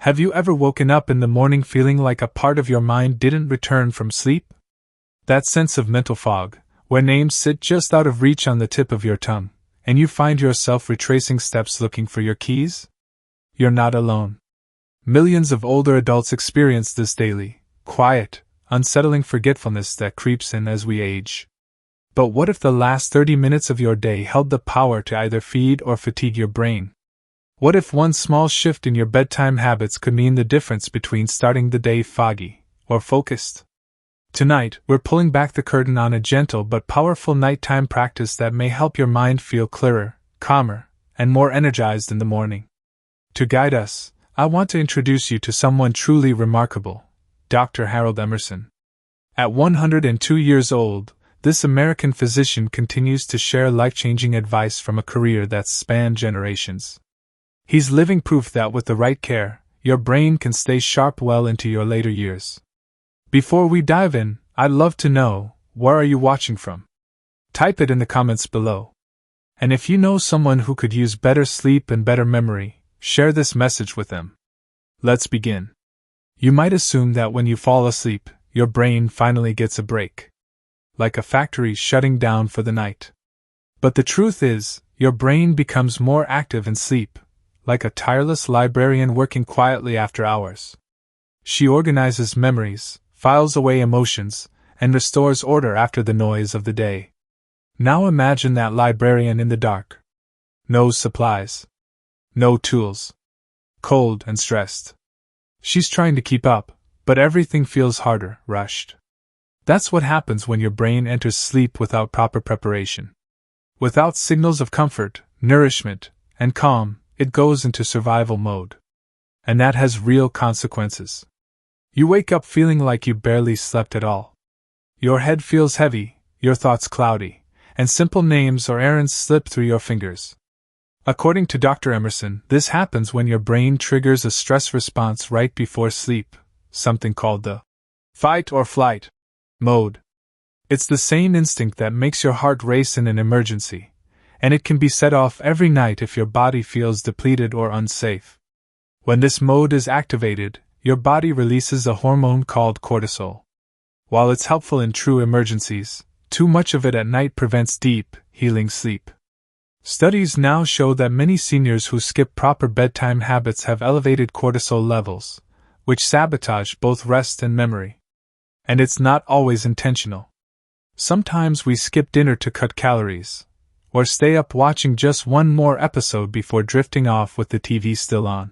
Have you ever woken up in the morning feeling like a part of your mind didn't return from sleep? That sense of mental fog, where names sit just out of reach on the tip of your tongue, and you find yourself retracing steps looking for your keys? You're not alone. Millions of older adults experience this daily, quiet, unsettling forgetfulness that creeps in as we age. But what if the last 30 minutes of your day held the power to either feed or fatigue your brain? What if one small shift in your bedtime habits could mean the difference between starting the day foggy or focused? Tonight, we're pulling back the curtain on a gentle but powerful nighttime practice that may help your mind feel clearer, calmer, and more energized in the morning. To guide us, I want to introduce you to someone truly remarkable, Dr. Harold Emerson. At 102 years old, this American physician continues to share life-changing advice from a career that's spanned generations. He's living proof that with the right care, your brain can stay sharp well into your later years. Before we dive in, I'd love to know, where are you watching from? Type it in the comments below. And if you know someone who could use better sleep and better memory, share this message with them. Let's begin. You might assume that when you fall asleep, your brain finally gets a break. Like a factory shutting down for the night. But the truth is, your brain becomes more active in sleep, like a tireless librarian working quietly after hours. She organizes memories, files away emotions, and restores order after the noise of the day. Now imagine that librarian in the dark. No supplies. No tools. Cold and stressed. She's trying to keep up, but everything feels harder, rushed. That's what happens when your brain enters sleep without proper preparation. Without signals of comfort, nourishment, and calm, it goes into survival mode. And that has real consequences. You wake up feeling like you barely slept at all. Your head feels heavy, your thoughts cloudy, and simple names or errands slip through your fingers. According to Dr. Emerson, this happens when your brain triggers a stress response right before sleep, something called the fight or flight mode. It's the same instinct that makes your heart race in an emergency, and it can be set off every night if your body feels depleted or unsafe. When this mode is activated, your body releases a hormone called cortisol. While it's helpful in true emergencies, too much of it at night prevents deep, healing sleep. Studies now show that many seniors who skip proper bedtime habits have elevated cortisol levels, which sabotage both rest and memory. And it's not always intentional. Sometimes we skip dinner to cut calories, or stay up watching just one more episode before drifting off with the TV still on.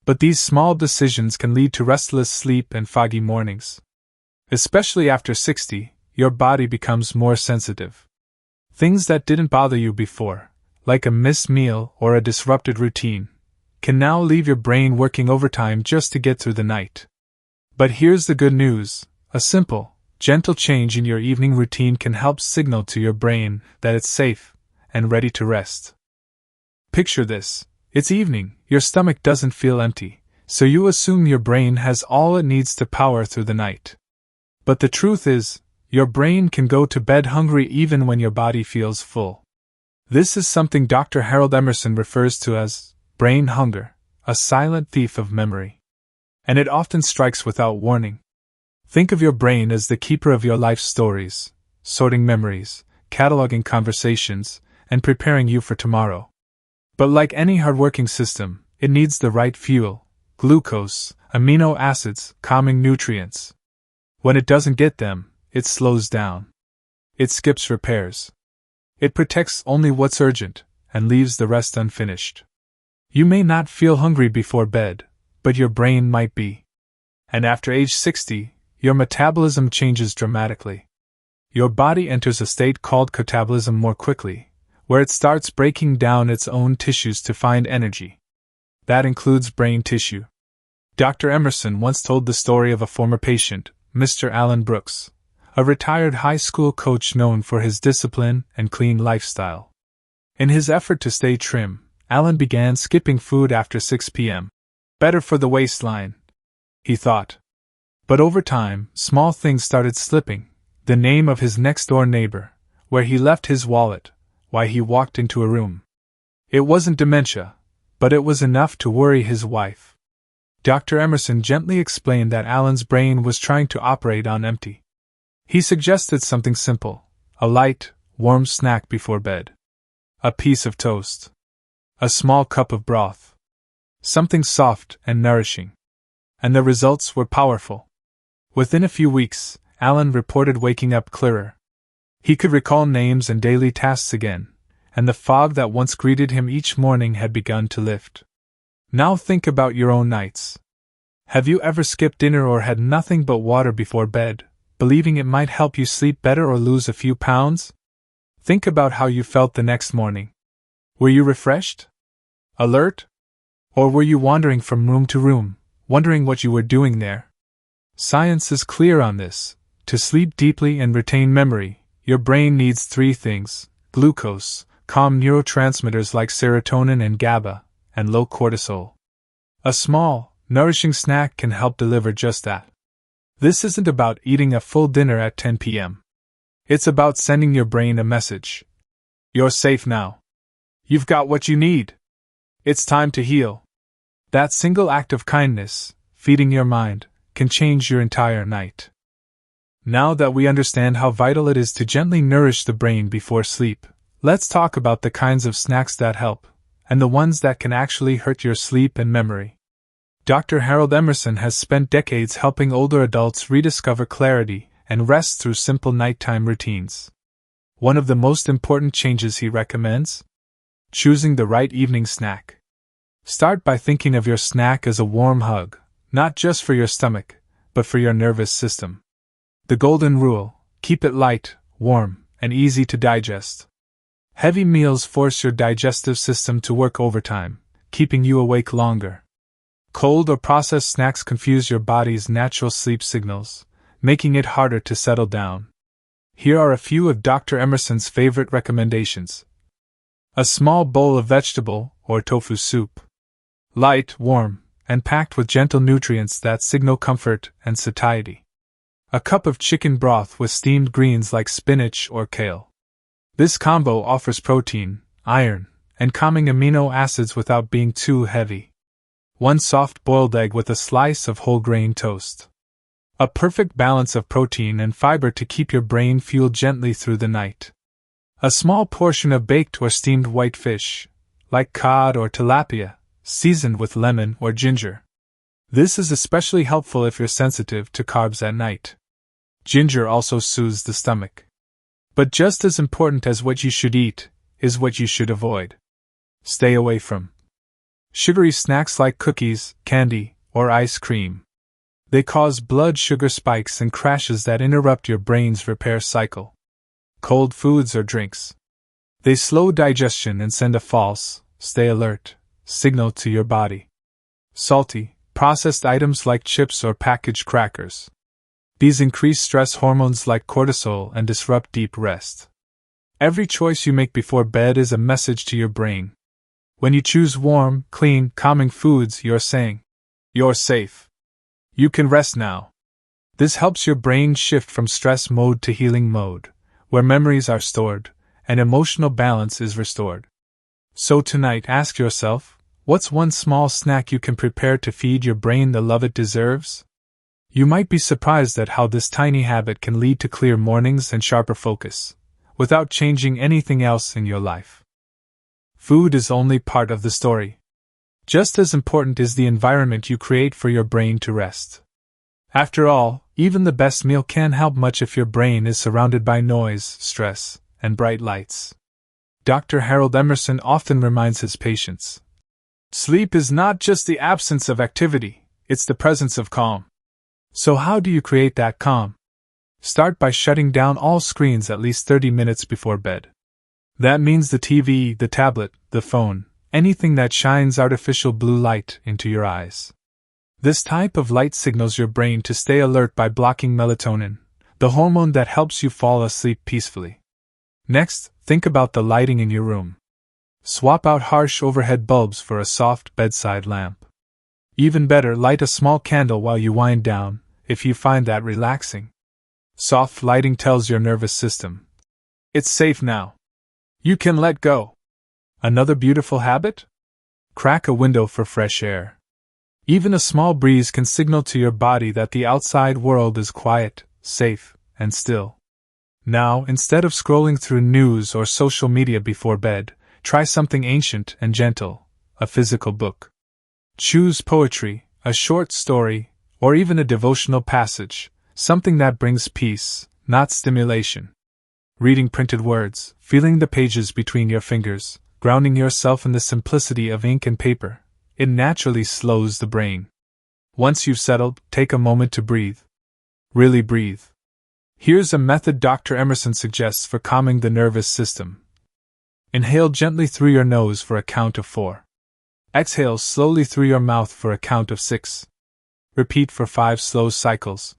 But these small decisions can lead to restless sleep and foggy mornings. Especially after 60, your body becomes more sensitive. Things that didn't bother you before, like a missed meal or a disrupted routine, can now leave your brain working overtime just to get through the night. But here's the good news. A simple, gentle change in your evening routine can help signal to your brain that it's safe and ready to rest. Picture this. It's evening, your stomach doesn't feel empty, so you assume your brain has all it needs to power through the night. But the truth is, your brain can go to bed hungry even when your body feels full. This is something Dr. Harold Emerson refers to as brain hunger, a silent thief of memory. And it often strikes without warning. Think of your brain as the keeper of your life stories, sorting memories, cataloging conversations, and preparing you for tomorrow. But like any hardworking system, it needs the right fuel, glucose, amino acids, calming nutrients. When it doesn't get them, it slows down. It skips repairs. It protects only what's urgent, and leaves the rest unfinished. You may not feel hungry before bed, but your brain might be. And after age 60, your metabolism changes dramatically. Your body enters a state called catabolism more quickly, where it starts breaking down its own tissues to find energy. That includes brain tissue. Dr. Emerson once told the story of a former patient, Mr. Alan Brooks, a retired high school coach known for his discipline and clean lifestyle. In his effort to stay trim, Alan began skipping food after 6 p.m. Better for the waistline, he thought. But over time, small things started slipping. The name of his next-door neighbor, where he left his wallet, why he walked into a room. It wasn't dementia, but it was enough to worry his wife. Dr. Emerson gently explained that Alan's brain was trying to operate on empty. He suggested something simple: a light, warm snack before bed. A piece of toast. A small cup of broth. Something soft and nourishing. And the results were powerful. Within a few weeks, Alan reported waking up clearer. He could recall names and daily tasks again, and the fog that once greeted him each morning had begun to lift. Now think about your own nights. Have you ever skipped dinner or had nothing but water before bed, believing it might help you sleep better or lose a few pounds? Think about how you felt the next morning. Were you refreshed? Alert? Or were you wandering from room to room, wondering what you were doing there? Science is clear on this. To sleep deeply and retain memory, your brain needs three things: glucose, calm neurotransmitters like serotonin and GABA, and low cortisol. A small, nourishing snack can help deliver just that. This isn't about eating a full dinner at 10 p.m. It's about sending your brain a message. You're safe now. You've got what you need. It's time to heal. That single act of kindness, feeding your mind, can change your entire night. Now that we understand how vital it is to gently nourish the brain before sleep, let's talk about the kinds of snacks that help, and the ones that can actually hurt your sleep and memory. Dr. Harold Emerson has spent decades helping older adults rediscover clarity and rest through simple nighttime routines. One of the most important changes he recommends? Choosing the right evening snack. Start by thinking of your snack as a warm hug, not just for your stomach, but for your nervous system. The golden rule: keep it light, warm, and easy to digest. Heavy meals force your digestive system to work overtime, keeping you awake longer. Cold or processed snacks confuse your body's natural sleep signals, making it harder to settle down. Here are a few of Dr. Emerson's favorite recommendations. A small bowl of vegetable or tofu soup. Light, warm, and packed with gentle nutrients that signal comfort and satiety. A cup of chicken broth with steamed greens like spinach or kale. This combo offers protein, iron, and calming amino acids without being too heavy. One soft boiled egg with a slice of whole grain toast. A perfect balance of protein and fiber to keep your brain fueled gently through the night. A small portion of baked or steamed white fish, like cod or tilapia, seasoned with lemon or ginger. This is especially helpful if you're sensitive to carbs at night. Ginger also soothes the stomach. But just as important as what you should eat is what you should avoid. Stay away from sugary snacks like cookies, candy, or ice cream. They cause blood sugar spikes and crashes that interrupt your brain's repair cycle. Cold foods or drinks. They slow digestion and send a false, stay alert, signal to your body. Salty, processed items like chips or packaged crackers. These increase stress hormones like cortisol and disrupt deep rest. Every choice you make before bed is a message to your brain. When you choose warm, clean, calming foods, you're saying, "You're safe. You can rest now." This helps your brain shift from stress mode to healing mode, where memories are stored and emotional balance is restored. So tonight, ask yourself, what's one small snack you can prepare to feed your brain the love it deserves? You might be surprised at how this tiny habit can lead to clear mornings and sharper focus, without changing anything else in your life. Food is only part of the story. Just as important is the environment you create for your brain to rest. After all, even the best meal can't help much if your brain is surrounded by noise, stress, and bright lights. Dr. Harold Emerson often reminds his patients, sleep is not just the absence of activity, it's the presence of calm. So how do you create that calm? Start by shutting down all screens at least 30 minutes before bed. That means the TV, the tablet, the phone, anything that shines artificial blue light into your eyes. This type of light signals your brain to stay alert by blocking melatonin, the hormone that helps you fall asleep peacefully. Next, think about the lighting in your room. Swap out harsh overhead bulbs for a soft bedside lamp. Even better, light a small candle while you wind down, if you find that relaxing. Soft lighting tells your nervous system, it's safe now. You can let go. Another beautiful habit? Crack a window for fresh air. Even a small breeze can signal to your body that the outside world is quiet, safe, and still. Now, instead of scrolling through news or social media before bed, try something ancient and gentle, a physical book. Choose poetry, a short story, or even a devotional passage, something that brings peace, not stimulation. Reading printed words, feeling the pages between your fingers, grounding yourself in the simplicity of ink and paper, it naturally slows the brain. Once you've settled, take a moment to breathe. Really breathe. Here's a method Dr. Emerson suggests for calming the nervous system. Inhale gently through your nose for a count of 4. Exhale slowly through your mouth for a count of 6. Repeat for 5 slow cycles.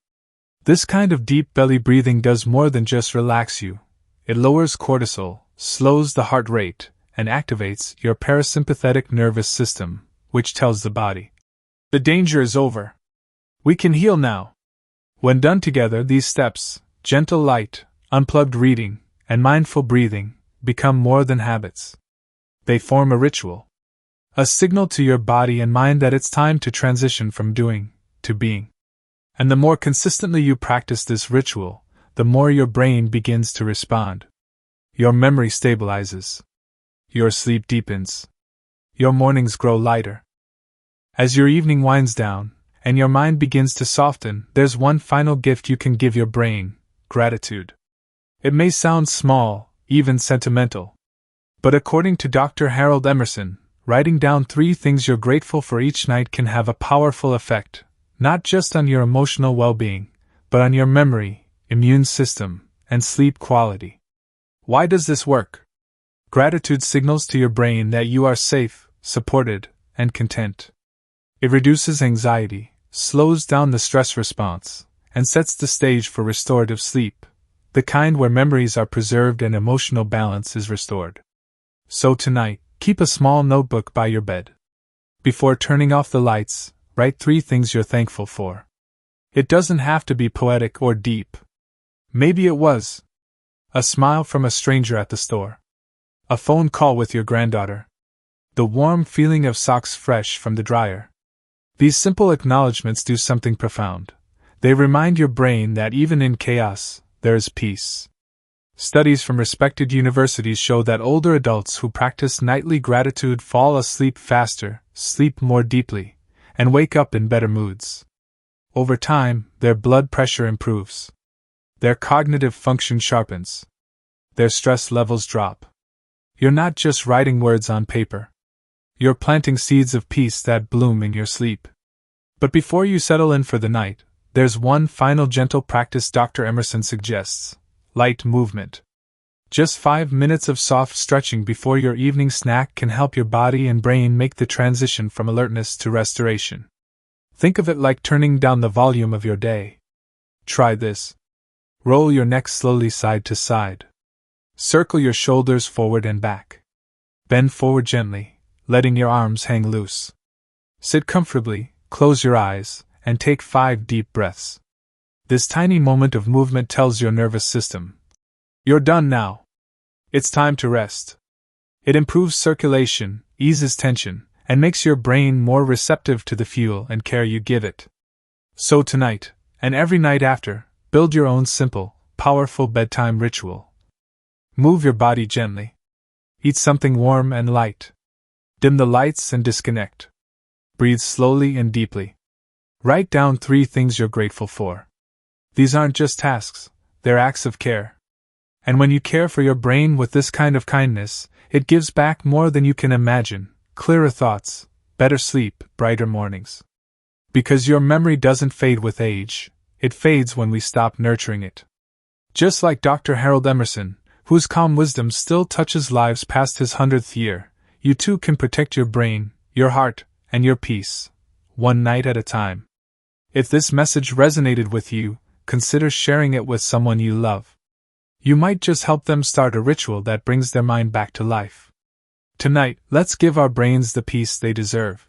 This kind of deep belly breathing does more than just relax you. It lowers cortisol, slows the heart rate, and activates your parasympathetic nervous system, which tells the body, the danger is over. We can heal now. When done together, these steps, gentle light, unplugged reading, and mindful breathing, become more than habits. They form a ritual. A signal to your body and mind that it's time to transition from doing to being. And the more consistently you practice this ritual, the more your brain begins to respond. Your memory stabilizes. Your sleep deepens. Your mornings grow lighter. As your evening winds down, and your mind begins to soften, there's one final gift you can give your brain: gratitude. It may sound small, even sentimental. But according to Dr. Harold Emerson, writing down 3 things you're grateful for each night can have a powerful effect, not just on your emotional well-being, but on your memory, immune system, and sleep quality. Why does this work? Gratitude signals to your brain that you are safe, supported, and content. It reduces anxiety, slows down the stress response, and sets the stage for restorative sleep, the kind where memories are preserved and emotional balance is restored. So tonight, keep a small notebook by your bed. Before turning off the lights, write 3 things you're thankful for. It doesn't have to be poetic or deep. Maybe it was a smile from a stranger at the store, a phone call with your granddaughter, the warm feeling of socks fresh from the dryer. These simple acknowledgments do something profound. They remind your brain that even in chaos, there is peace. Studies from respected universities show that older adults who practice nightly gratitude fall asleep faster, sleep more deeply, and wake up in better moods. Over time, their blood pressure improves. Their cognitive function sharpens. Their stress levels drop. You're not just writing words on paper. You're planting seeds of peace that bloom in your sleep. But before you settle in for the night, there's one final gentle practice Dr. Emerson suggests: light movement. Just 5 minutes of soft stretching before your evening snack can help your body and brain make the transition from alertness to restoration. Think of it like turning down the volume of your day. Try this. Roll your neck slowly side to side. Circle your shoulders forward and back. Bend forward gently, letting your arms hang loose. Sit comfortably, close your eyes, and take 5 deep breaths. This tiny moment of movement tells your nervous system, you're done now. It's time to rest. It improves circulation, eases tension, and makes your brain more receptive to the fuel and care you give it. So tonight, and every night after, build your own simple, powerful bedtime ritual. Move your body gently. Eat something warm and light. Dim the lights and disconnect. Breathe slowly and deeply. Write down 3 things you're grateful for. These aren't just tasks, they're acts of care. And when you care for your brain with this kind of kindness, it gives back more than you can imagine: clearer thoughts, better sleep, brighter mornings. Because your memory doesn't fade with age, it fades when we stop nurturing it. Just like Dr. Harold Emerson, whose calm wisdom still touches lives past his 100th year, you too can protect your brain, your heart, and your peace, one night at a time. If this message resonated with you, consider sharing it with someone you love. You might just help them start a ritual that brings their mind back to life. Tonight, let's give our brains the peace they deserve.